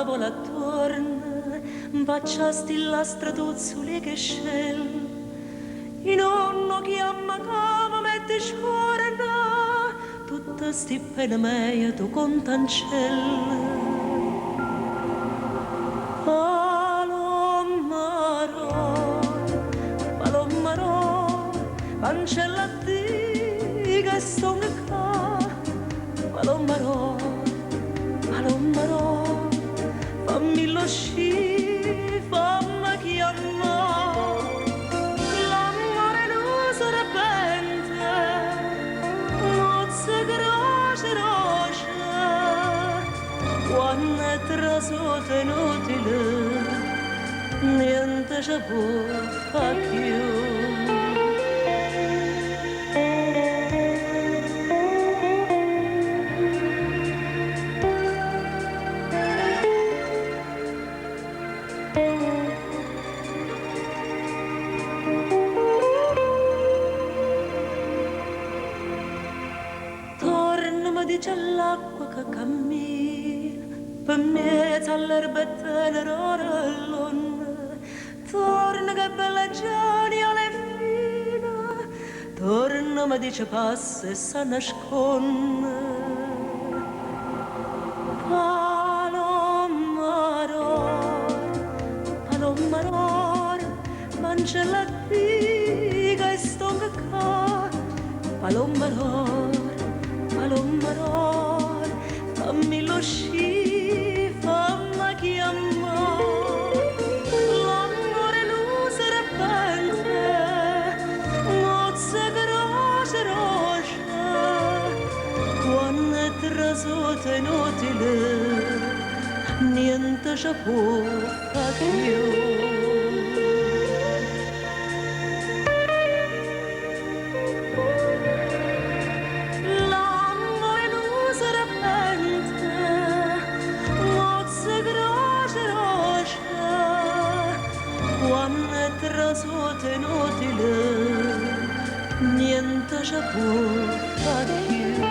la vola attorno, baciasti la straduzzuli che scel. I nonno chiama cama mette sciorna, tutta sti pene meia tu contancella. Palomaro, cancella diga e songa qua. Palomaro, fammi lo sci, fammi chiamare. L'amore non si repente, mozza croce roce, quando è trasuto inutile, niente ci può far più. Tornami dice l'acqua che cammina per mezzo all'erbetta l'orellona. Torna che bella geniale fina, torna mi dice passa e sa nasconde. Palomaro, mangia la diga e stonga qua. Palomaro, fammi lo sci, fammi chiamare. L'amore non si repente, mozza croce roce, quando è trasuto inutile, niente ci può far più. Quando è trasuto inutile, niente ci può far più.